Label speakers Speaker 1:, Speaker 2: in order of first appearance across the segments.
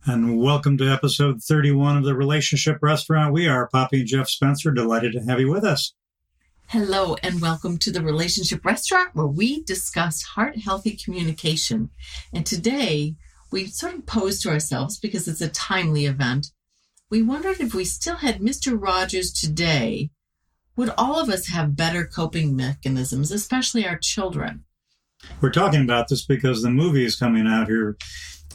Speaker 1: And welcome to episode 31 of The Relationship Restaurant. We are Poppy and Jeff Spencer. Delighted to have you with us.
Speaker 2: Hello, and welcome to The Relationship Restaurant, where we discuss heart-healthy communication. And today, we sort of posed to ourselves, because it's a timely event, we wondered if we still had Mr. Rogers today, would all of us have better coping mechanisms, especially our children?
Speaker 1: We're talking about this because the movie is coming out here.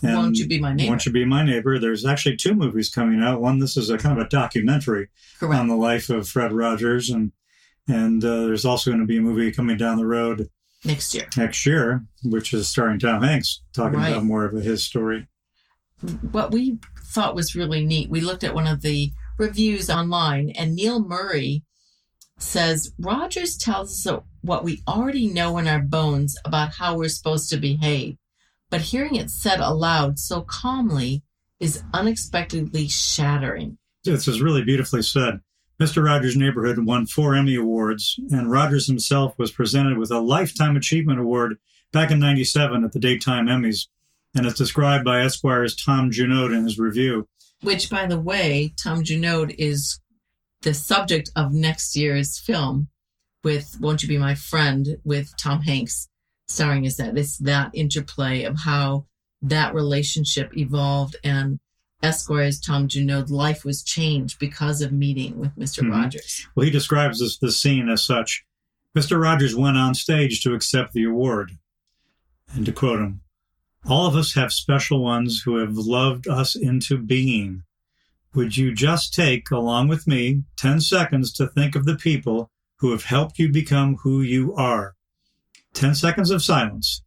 Speaker 2: Won't You Be My Neighbor?
Speaker 1: Won't You Be My Neighbor? There's actually two movies coming out. One, this is a kind of a documentary on the life of Fred Rogers, and there's also going to be a movie coming down the road
Speaker 2: next year,
Speaker 1: which is starring Tom Hanks, talking about more of his story.
Speaker 2: What we thought was really neat, we looked at one of the reviews online, and Neil Murray says, Rogers tells us what we already know in our bones about how we're supposed to behave. But hearing it said aloud so calmly is unexpectedly shattering.
Speaker 1: This is really beautifully said. Mr. Rogers' Neighborhood won 4 Emmy Awards, and Rogers himself was presented with a Lifetime Achievement Award back in '97 at the Daytime Emmys, and it's described by Esquire's Tom Junod in his review.
Speaker 2: Which, by the way, Tom Junod is the subject of next year's film with Won't You Be My Friend with Tom Hanks. Starring as that. It's that interplay of how that relationship evolved, and Esquire's Tom Junod, life was changed because of meeting with Mr. Rogers.
Speaker 1: Well, he describes this scene as such. Mr. Rogers went on stage to accept the award. And to quote him, "All of us have special ones who have loved us into being. Would you just take, along with me, 10 seconds to think of the people who have helped you become who you are?" 10 seconds of silence.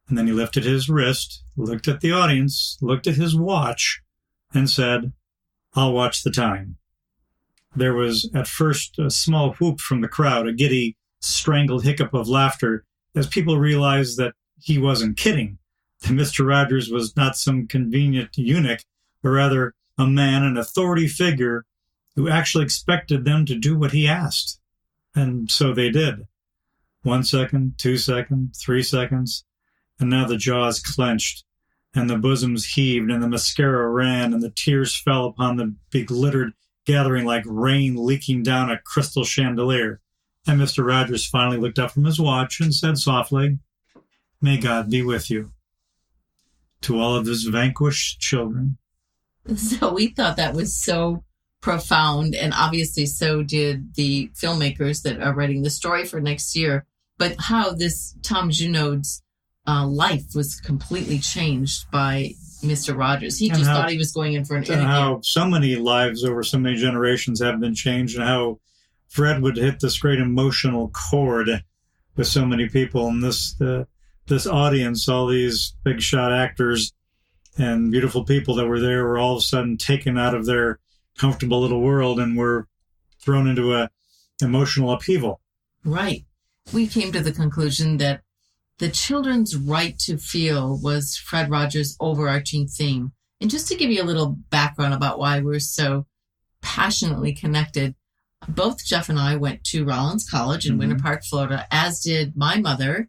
Speaker 1: And then he lifted his wrist, looked at the audience, looked at his watch, and said, "I'll watch the time." There was at first a small whoop from the crowd, a giddy, strangled hiccup of laughter, as people realized that he wasn't kidding, that Mr. Rogers was not some convenient eunuch, but rather a man, an authority figure, who actually expected them to do what he asked. And so they did. 1 second, 2 seconds, 3 seconds, and now the jaws clenched, and the bosoms heaved, and the mascara ran, and the tears fell upon the beglittered gathering like rain leaking down a crystal chandelier. And Mr. Rogers finally looked up from his watch and said softly, "May God be with you," to all of his vanquished children.
Speaker 2: So we thought that was so profound, and obviously so did the filmmakers that are writing the story for next year. But how this Tom Junod's life was completely changed by Mr. Rogers. He just thought he was going in for an interview.
Speaker 1: And how so many lives over so many generations have been changed, and how Fred would hit this great emotional chord with so many people. And this audience, all these big shot actors and beautiful people that were there, were all of a sudden taken out of their comfortable little world and were thrown into a emotional upheaval.
Speaker 2: Right. We came to the conclusion that the children's right to feel was Fred Rogers' overarching theme. And just to give you a little background about why we're so passionately connected, both Jeff and I went to Rollins College in Winter Park, Florida, as did my mother.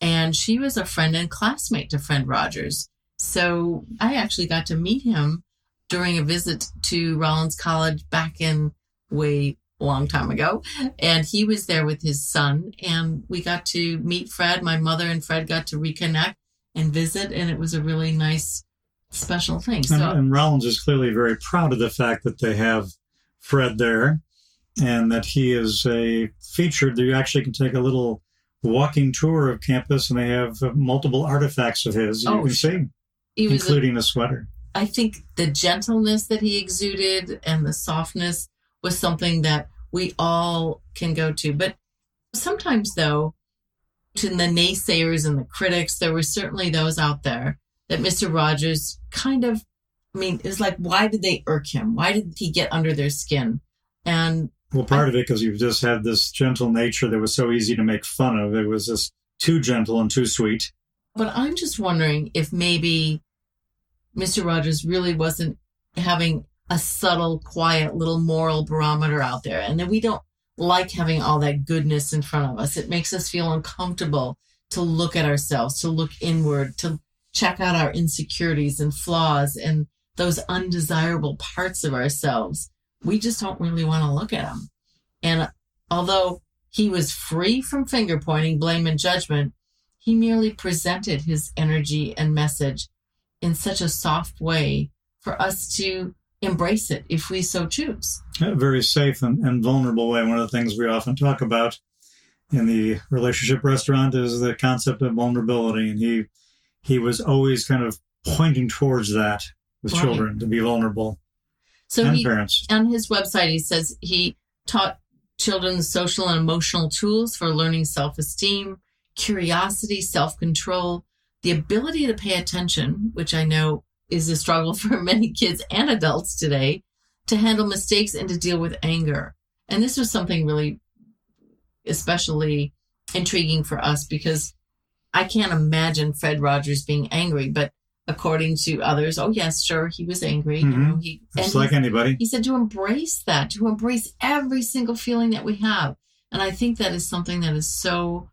Speaker 2: And she was a friend and classmate to Fred Rogers. So I actually got to meet him during a visit to Rollins College back in way long time ago. And he was there with his son, and we got to meet Fred. My mother and Fred got to reconnect and visit, and it was a really nice, special thing.
Speaker 1: And Rollins is clearly very proud of the fact that they have Fred there, and that he is a featured. You actually can take a little walking tour of campus, and they have multiple artifacts of his you can see, including a sweater.
Speaker 2: I think the gentleness that he exuded and the softness was something that we all can go to. But sometimes, though, to the naysayers and the critics, there were certainly those out there that Mr. Rogers kind of, it's like, why did they irk him? Why did he get under their skin? And
Speaker 1: well, part of it because you just had this gentle nature that was so easy to make fun of. It was just too gentle and too sweet.
Speaker 2: But I'm just wondering if maybe Mr. Rogers really wasn't having a subtle, quiet little moral barometer out there. And then we don't like having all that goodness in front of us. It makes us feel uncomfortable to look at ourselves, to look inward, to check out our insecurities and flaws. And those undesirable parts of ourselves, we just don't really want to look at them. And although he was free from finger pointing, blame, and judgment, he merely presented his energy and message in such a soft way for us to embrace it if we so choose.
Speaker 1: A very safe and vulnerable way. One of the things we often talk about in the relationship restaurant is the concept of vulnerability. And he was always kind of pointing towards that with children, to be vulnerable.
Speaker 2: So
Speaker 1: and parents.
Speaker 2: On his website, he says he taught children social and emotional tools for learning self-esteem, curiosity, self-control, the ability to pay attention, which I know is a struggle for many kids and adults today, to handle mistakes and to deal with anger. And this was something really especially intriguing for us because I can't imagine Fred Rogers being angry, but according to others, oh yes, sure, he was angry.
Speaker 1: Mm-hmm. Just like anybody.
Speaker 2: He said to embrace that, to embrace every single feeling that we have. And I think that is something that is so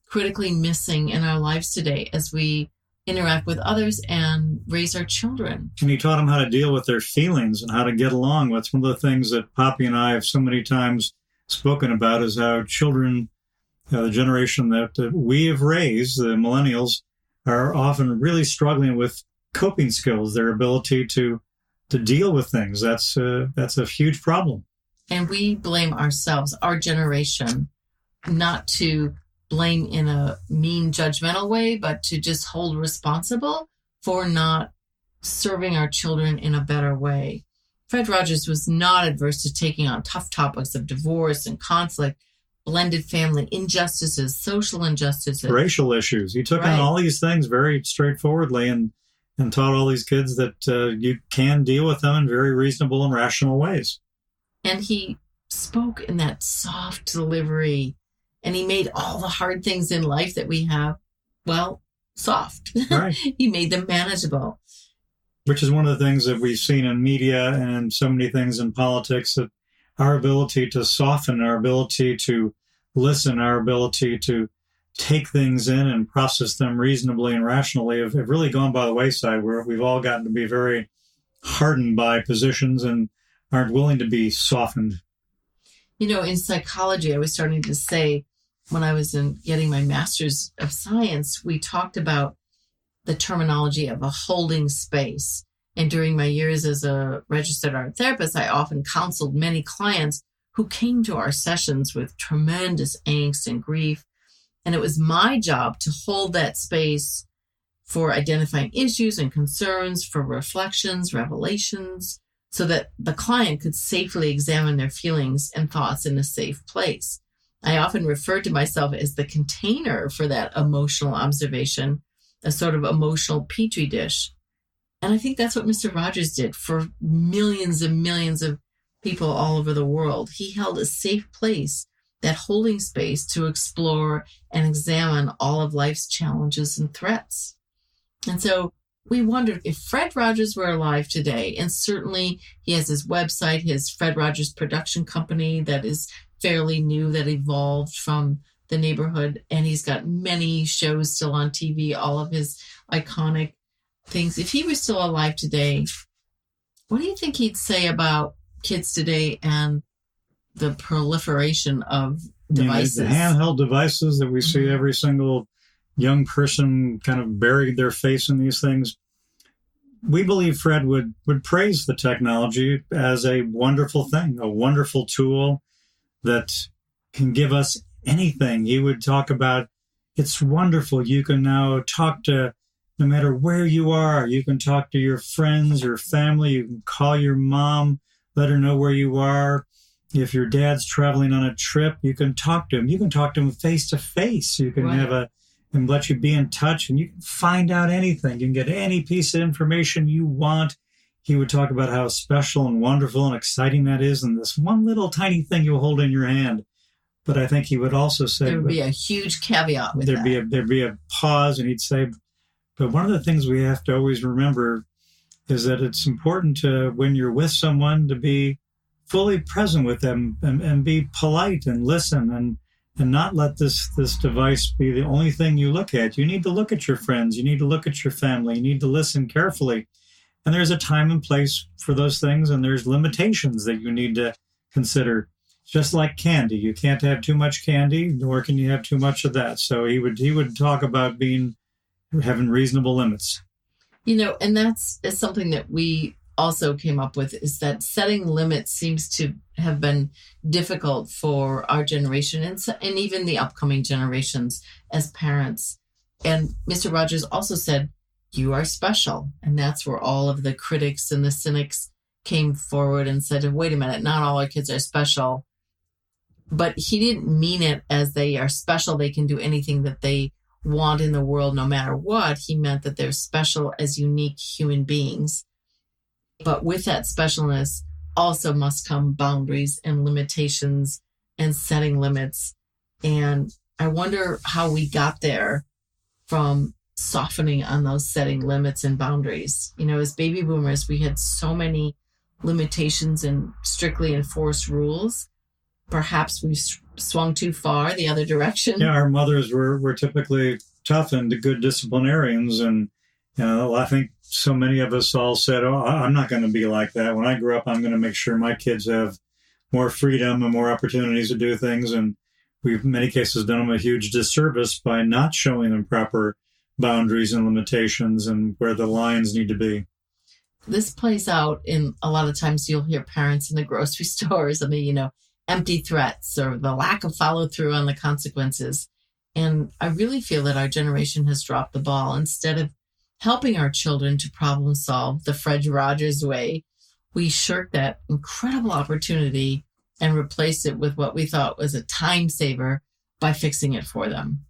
Speaker 2: critically missing in our lives today as we interact with others and raise our children.
Speaker 1: And he taught them how to deal with their feelings and how to get along with. One of the things that Poppy and I have so many times spoken about is how children, the generation that we have raised, the millennials, are often really struggling with coping skills, their ability to deal with things. That's a huge problem.
Speaker 2: And we blame ourselves, our generation, not to blame in a mean, judgmental way, but to just hold responsible for not serving our children in a better way. Fred Rogers was not adverse to taking on tough topics of divorce and conflict, blended family, injustices, social injustices.
Speaker 1: Racial issues. He took on all these things very straightforwardly and taught all these kids that you can deal with them in very reasonable and rational ways.
Speaker 2: And he spoke in that soft delivery, and he made all the hard things in life that we have, well, soft.
Speaker 1: Right.
Speaker 2: He made them manageable.
Speaker 1: Which is one of the things that we've seen in media and so many things in politics, that our ability to soften, our ability to listen, our ability to take things in and process them reasonably and rationally have really gone by the wayside, where we've all gotten to be very hardened by positions and aren't willing to be softened.
Speaker 2: You know, in psychology, I was starting to say, when I was getting my master's of science, we talked about the terminology of a holding space. And during my years as a registered art therapist, I often counseled many clients who came to our sessions with tremendous angst and grief. And it was my job to hold that space for identifying issues and concerns, for reflections, revelations, so that the client could safely examine their feelings and thoughts in a safe place. I often refer to myself as the container for that emotional observation, a sort of emotional petri dish. And I think that's what Mr. Rogers did for millions and millions of people all over the world. He held a safe place, that holding space, to explore and examine all of life's challenges and threats. And so we wondered if Fred Rogers were alive today, and certainly he has his website, his Fred Rogers production company that is fairly new, that evolved from the neighborhood, and he's got many shows still on TV, all of his iconic things. If he were still alive today, what do you think he'd say about kids today and the proliferation of devices?
Speaker 1: The handheld devices that we see every single young person kind of bury their face in these things. We believe Fred would praise the technology as a wonderful thing, a wonderful tool that can give us anything. He would talk about, it's wonderful. You can now talk to, no matter where you are, you can talk to your friends, your family. You can call your mom, let her know where you are. If your dad's traveling on a trip, you can talk to him. You can talk to him face to face. You can have and let you be in touch, and you can find out anything. You can get any piece of information you want. He would talk about how special and wonderful and exciting that is, and this one little tiny thing you hold in your hand. But I think he would also say
Speaker 2: there would be a huge caveat with
Speaker 1: that. There'd be a pause, and he'd say, but one of the things we have to always remember is that it's important to, when you're with someone, to be fully present with them and be polite and listen and not let this device be the only thing you look at. You need to look at your friends. You need to look at your family. You need to listen carefully. And there's a time and place for those things, and there's limitations that you need to consider. Just like candy, you can't have too much candy, nor can you have too much of that. So he would talk about having reasonable limits.
Speaker 2: And that's something that we also came up with, is that setting limits seems to have been difficult for our generation and even the upcoming generations as parents. And Mr. Rogers also said, you are special. And that's where all of the critics and the cynics came forward and said, wait a minute, not all our kids are special. But he didn't mean it as they are special. They can do anything that they want in the world, no matter what. He meant that they're special as unique human beings. But with that specialness also must come boundaries and limitations and setting limits. And I wonder how we got there from softening on those setting limits and boundaries. As baby boomers, we had so many limitations and strictly enforced rules. Perhaps we swung too far the other direction.
Speaker 1: Yeah, our mothers were typically tough and good disciplinarians. And I think so many of us all said, oh, I'm not going to be like that. When I grow up, I'm going to make sure my kids have more freedom and more opportunities to do things. And we've, in many cases, done them a huge disservice by not showing them proper boundaries and limitations and where the lines need to be.
Speaker 2: This plays out in a lot of times you'll hear parents in the grocery stores, empty threats or the lack of follow through on the consequences. And I really feel that our generation has dropped the ball. Instead of helping our children to problem solve the Fred Rogers way, we shirked that incredible opportunity and replaced it with what we thought was a time saver by fixing it for them.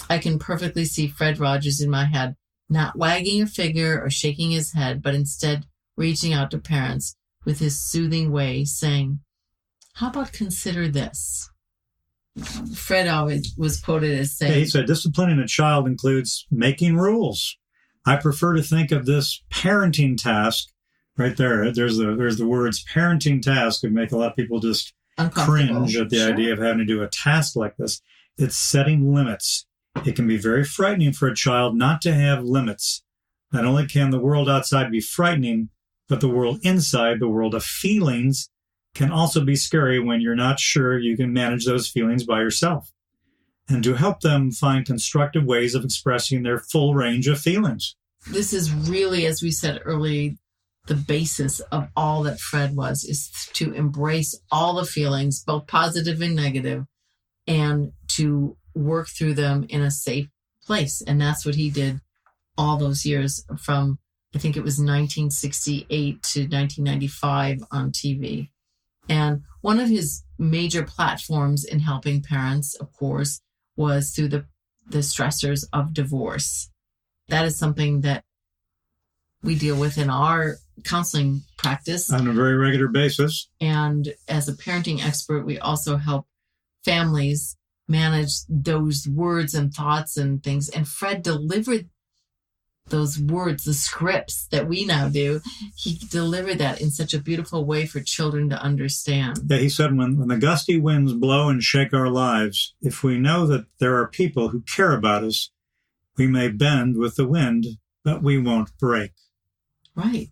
Speaker 2: I can perfectly see Fred Rogers in my head, not wagging a finger or shaking his head, but instead reaching out to parents with his soothing way, saying, how about consider this? Fred always was quoted as saying,
Speaker 1: he said, disciplining a child includes making rules. I prefer to think of this parenting task right there. There's the words parenting task would make a lot of people just cringe at the idea of having to do a task like this. It's setting limits. It can be very frightening for a child not to have limits. Not only can the world outside be frightening, but the world inside, the world of feelings, can also be scary when you're not sure you can manage those feelings by yourself. And to help them find constructive ways of expressing their full range of feelings.
Speaker 2: This is really, as we said earlier, the basis of all that Fred was, is to embrace all the feelings, both positive and negative, and to work through them in a safe place. And that's what he did all those years from, I think it was 1968 to 1995 on TV. And one of his major platforms in helping parents, of course, was through the stressors of divorce. That is something that we deal with in our counseling practice.
Speaker 1: On a very regular basis.
Speaker 2: And as a parenting expert, we also help families manage those words and thoughts and things. And Fred delivered those words, the scripts that we now do. He delivered that in such a beautiful way for children to understand.
Speaker 1: Yeah, he said, when the gusty winds blow and shake our lives, if we know that there are people who care about us, we may bend with the wind, but we won't break.
Speaker 2: Right.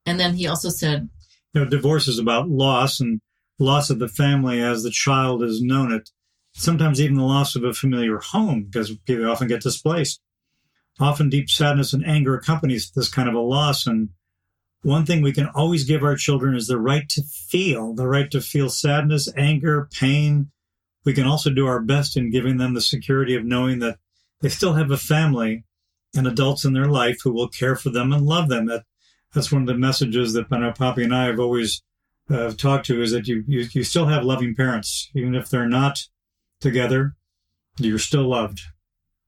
Speaker 2: And then he also said,
Speaker 1: divorce is about loss, and loss of the family as the child has known it. Sometimes even the loss of a familiar home, because people often get displaced. Often deep sadness and anger accompanies this kind of a loss. And one thing we can always give our children is the right to feel sadness, anger, pain. We can also do our best in giving them the security of knowing that they still have a family and adults in their life who will care for them and love them. That's one of the messages that Poppy and I have always talked to, is that you still have loving parents. Even if they're not together, you're still loved.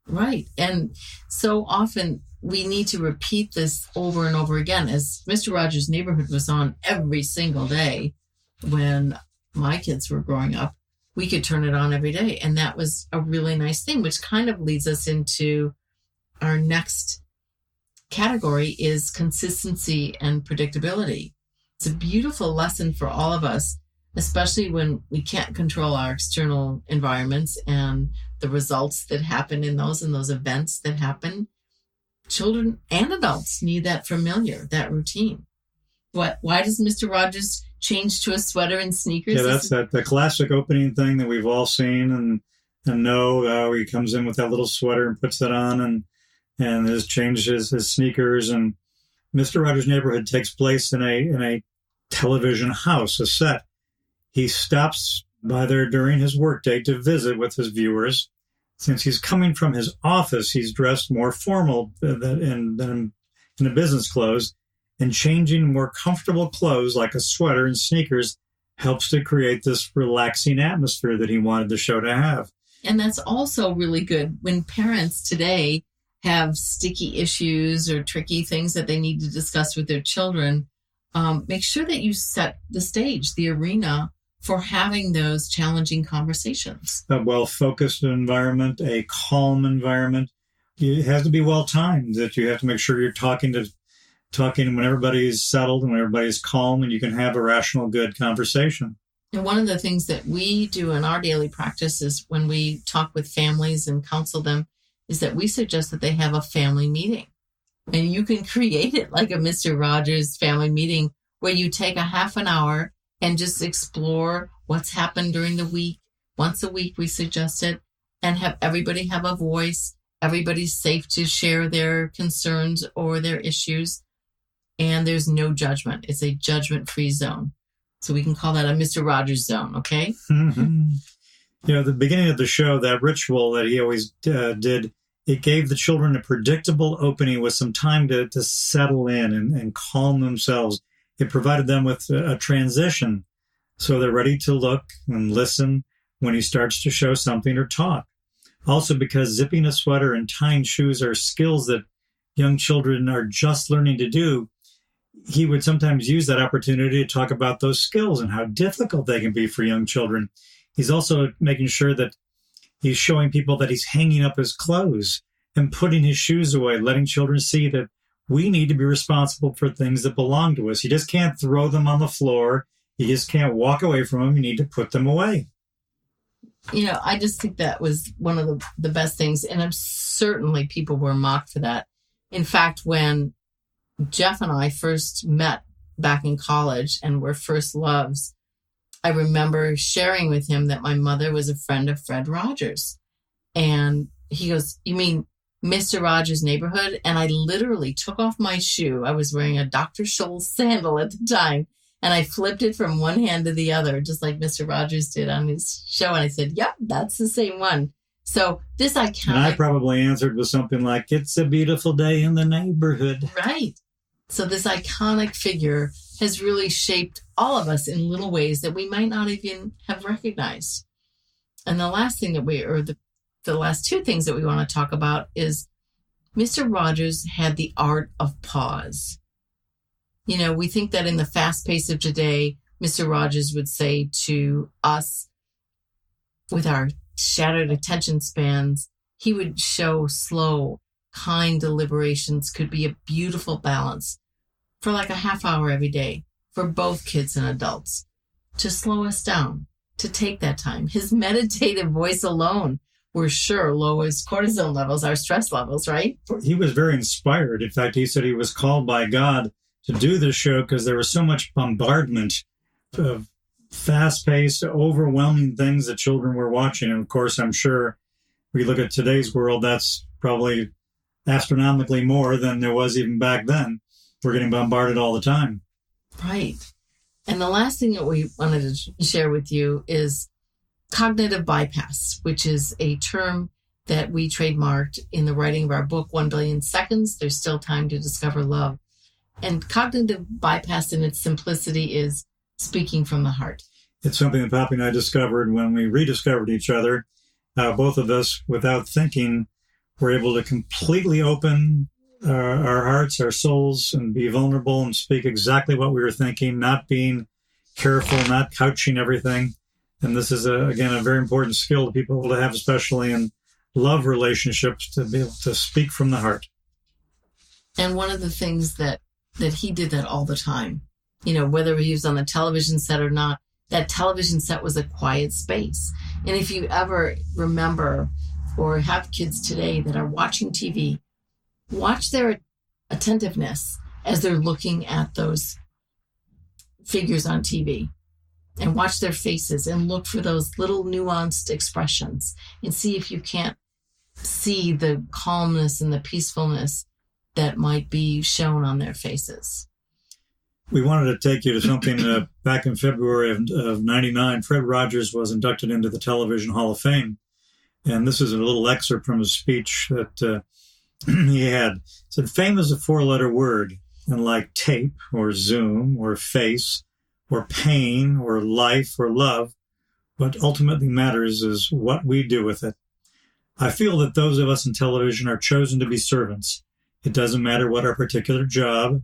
Speaker 2: Right. And so often we need to repeat this over and over again. As Mr. Rogers' Neighborhood was on every single day when my kids were growing up, we could turn it on every day. And that was a really nice thing, which kind of leads us into our next category, is consistency and predictability. It's a beautiful lesson for all of us, especially when we can't control our external environments and the results that happen in those and those events that happen. children and adults need that familiar, that routine. Why does Mr. Rogers change to a sweater and sneakers?
Speaker 1: Yeah, that's the classic opening thing that we've all seen and know how he comes in with that little sweater and puts that on and has changed his sneakers. And Mr. Rogers' Neighborhood takes place in a television house, a set. He stops by there during his workday to visit with his viewers. Since he's coming from his office, he's dressed more formal than in the business clothes, and changing more comfortable clothes like a sweater and sneakers helps to create this relaxing atmosphere that he wanted the show to have.
Speaker 2: And that's also really good when parents today have sticky issues or tricky things that they need to discuss with their children. Make sure that you set the stage, the arena, for having those challenging conversations.
Speaker 1: A well-focused environment, a calm environment. It has to be well-timed, that you have to make sure you're talking when everybody's settled and when everybody's calm, and you can have a rational, good conversation.
Speaker 2: And one of the things that we do in our daily practice is when we talk with families and counsel them is that we suggest that they have a family meeting. And you can create it like a Mr. Rogers family meeting where you take a half an hour and just explore what's happened during the week. Once a week, we suggest it, and have everybody have a voice. Everybody's safe to share their concerns or their issues. And there's no judgment. It's a judgment-free zone. So we can call that a Mr. Rogers zone, okay?
Speaker 1: Mm-hmm. The beginning of the show, that ritual that he always did, it gave the children a predictable opening with some time to settle in and calm themselves. It provided them with a transition so they're ready to look and listen when he starts to show something or talk. Also, because zipping a sweater and tying shoes are skills that young children are just learning to do, he would sometimes use that opportunity to talk about those skills and how difficult they can be for young children. He's also making sure that he's showing people that he's hanging up his clothes and putting his shoes away, letting children see that we need to be responsible for things that belong to us. You just can't throw them on the floor. You just can't walk away from them. You need to put them away.
Speaker 2: I just think that was one of the best things. And certainly people were mocked for that. In fact, when Jeff and I first met back in college and were first loves, I remember sharing with him that my mother was a friend of Fred Rogers. And he goes, "You mean Mr. Rogers' Neighborhood?" And I literally took off my shoe. I was wearing a Dr. Scholl's sandal at the time. And I flipped it from one hand to the other, just like Mr. Rogers did on his show. And I said, "Yep, that's the same one." So this iconic...
Speaker 1: And I probably answered with something like, "It's a beautiful day in the neighborhood."
Speaker 2: Right. So this iconic figure has really shaped all of us in little ways that we might not even have recognized. And the last thing the last two things that we want to talk about is Mr. Rogers had the art of pause. We think that in the fast pace of today, Mr. Rogers would say to us, with our shattered attention spans, he would show slow, kind deliberations could be a beautiful balance for like a half hour every day for both kids and adults, to slow us down, to take that time. His meditative voice alone, we're sure, lowers cortisol levels, our stress levels, right?
Speaker 1: He was very inspired. In fact, he said he was called by God to do this show because there was so much bombardment of fast-paced, overwhelming things that children were watching. And of course, I'm sure we look at today's world, that's probably astronomically more than there was even back then. We're getting bombarded all the time.
Speaker 2: Right. And the last thing that we wanted to share with you is cognitive bypass, which is a term that we trademarked in the writing of our book, 1 Billion Seconds, There's Still Time to Discover Love. And cognitive bypass in its simplicity is speaking from the heart. It's
Speaker 1: something that Poppy and I discovered when we rediscovered each other. Both of us, without thinking, were able to completely open our hearts, our souls, and be vulnerable and speak exactly what we were thinking, not being careful, not couching everything. And this is, again, a very important skill to people to have, especially in love relationships, to be able to speak from the heart. And one of the things that he did that all the time, whether he was on the television set or not, that television set was a quiet space. And if you ever remember or have kids today that are watching TV,
Speaker 2: Watch their attentiveness as they're looking at those figures on TV, and watch their faces and look for those little nuanced expressions and see if you can't see the calmness and the peacefulness that might be shown on their faces.
Speaker 1: We wanted to take you to something back in February of 99. Fred Rogers was inducted into the Television Hall of Fame. And this is a little excerpt from his speech that he had. It said, "Fame is a four-letter word, and like tape or Zoom or face or pain or life or love, what ultimately matters is what we do with it. I feel that those of us in television are chosen to be servants. It doesn't matter what our particular job.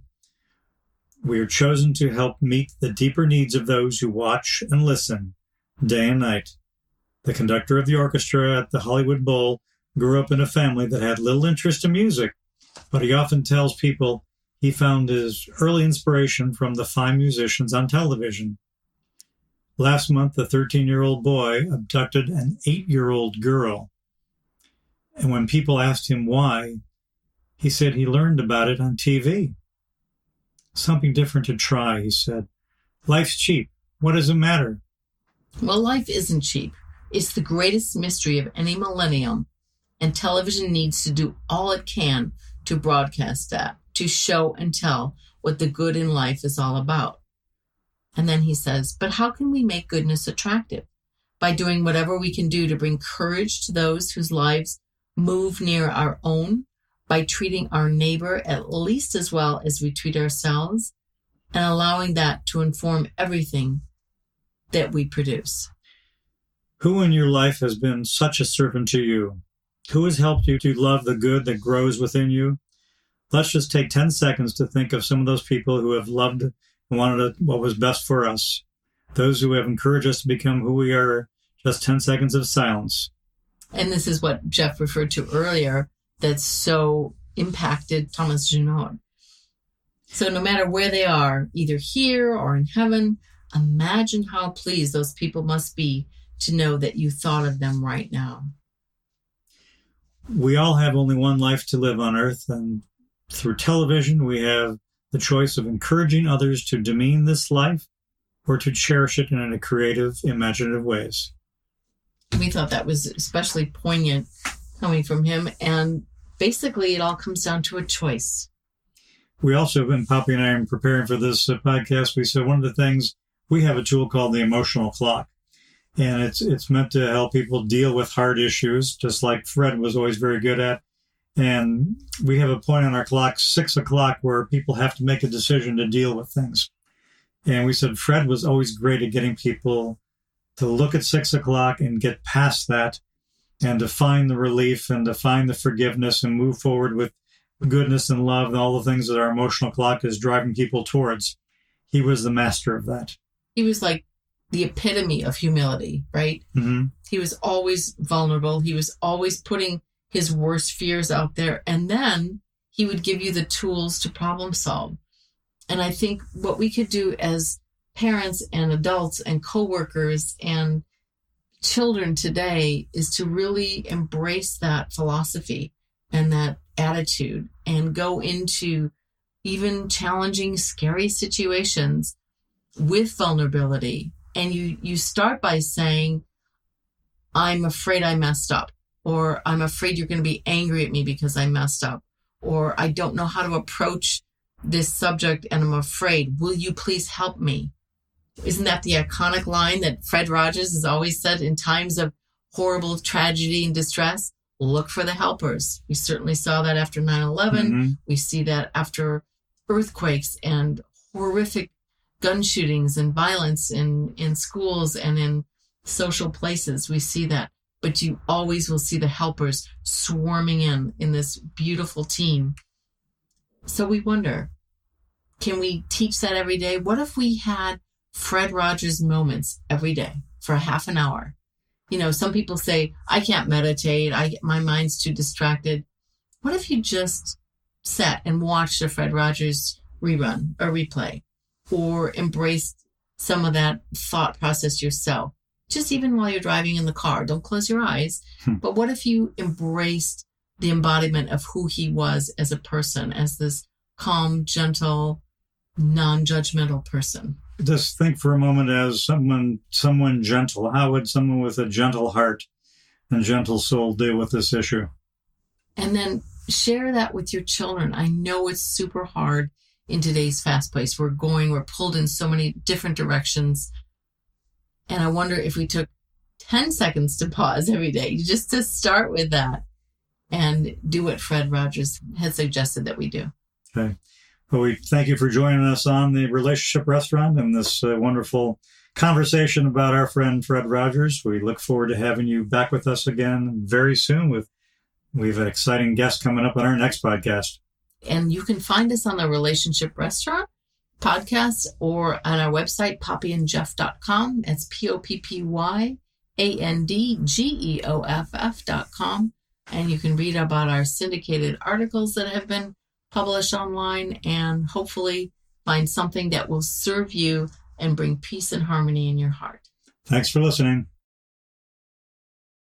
Speaker 1: We are chosen to help meet the deeper needs of those who watch and listen day and night. The conductor of the orchestra at the Hollywood Bowl grew up in a family that had little interest in music, but he often tells people he found his early inspiration from the fine musicians on television. Last month, a 13-year-old boy abducted an 8-year-old girl. And when people asked him why, he said he learned about it on TV. Something different to try, he said. Life's cheap. What does it matter?
Speaker 2: Well, life isn't cheap. It's the greatest mystery of any millennium, and television needs to do all it can to broadcast that, to show and tell what the good in life is all about. And then he says, but how can we make goodness attractive? By doing whatever we can do to bring courage to those whose lives move near our own, by treating our neighbor at least as well as we treat ourselves, and allowing that to inform everything that we produce.
Speaker 1: Who in your life has been such a servant to you? Who has helped you to love the good that grows within you? Let's just take 10 seconds to think of some of those people who have loved and wanted what was best for us. Those who have encouraged us to become who we are. Just 10 seconds of silence.
Speaker 2: And this is what Jeff referred to earlier that's so impacted Thomas Junod. So no matter where they are, either here or in heaven, imagine how pleased those people must be to know that you thought of them right now.
Speaker 1: We all have only one life to live on earth, and through television, we have the choice of encouraging others to demean this life or to cherish it in a creative, imaginative ways.
Speaker 2: We thought that was especially poignant coming from him, and basically it all comes down to a choice.
Speaker 1: We also, when Poppy and I are preparing for this podcast, we said one of the things, we have a tool called the emotional clock. And it's meant to help people deal with hard issues, just like Fred was always very good at. And we have a point on our clock, 6 o'clock, where people have to make a decision to deal with things. And we said Fred was always great at getting people to look at 6 o'clock and get past that and to find the relief and to find the forgiveness and move forward with goodness and love and all the things that our emotional clock is driving people towards. He was the master of that.
Speaker 2: He was like the epitome of humility, right?
Speaker 1: Mm-hmm.
Speaker 2: He was always vulnerable. He was always putting his worst fears out there. And then he would give you the tools to problem solve. And I think what we could do as parents and adults and coworkers and children today is to really embrace that philosophy and that attitude and go into even challenging, scary situations with vulnerability. And you start by saying, I'm afraid I messed up, or I'm afraid you're going to be angry at me because I messed up, or I don't know how to approach this subject and I'm afraid. Will you please help me? Isn't that the iconic line that Fred Rogers has always said in times of horrible tragedy and distress? Look for the helpers. We certainly saw that after 9/11.
Speaker 1: Mm-hmm.
Speaker 2: We see that after earthquakes and horrific gun shootings and violence in schools and in social places. We see that. But you always will see the helpers swarming in this beautiful team. So we wonder, can we teach that every day? What if we had Fred Rogers moments every day for a half an hour? You know, some people say, I can't meditate. My mind's too distracted. What if you just sat and watched a Fred Rogers rerun or replay, or embraced some of that thought process yourself? Just even while you're driving in the car, don't close your eyes. But what if you embraced the embodiment of who he was as a person, as this calm, gentle, non-judgmental person.
Speaker 1: Just think for a moment as someone gentle. How would someone with a gentle heart and gentle soul deal with this issue?
Speaker 2: And then share that with your children. I know it's super hard in today's fast pace. We're pulled in so many different directions. And I wonder if we took 10 seconds to pause every day, just to start with that and do what Fred Rogers had suggested that we do.
Speaker 1: Okay. Well, we thank you for joining us on the Relationship Restaurant and this wonderful conversation about our friend Fred Rogers. We look forward to having you back with us again very soon. We have an exciting guest coming up on our next podcast.
Speaker 2: And you can find us on the Relationship Restaurant podcast or on our website, poppyandjeff.com. That's POPPYANDGEOFF.com. And you can read about our syndicated articles that have been published online and hopefully find something that will serve you and bring peace and harmony in your heart.
Speaker 1: Thanks for listening.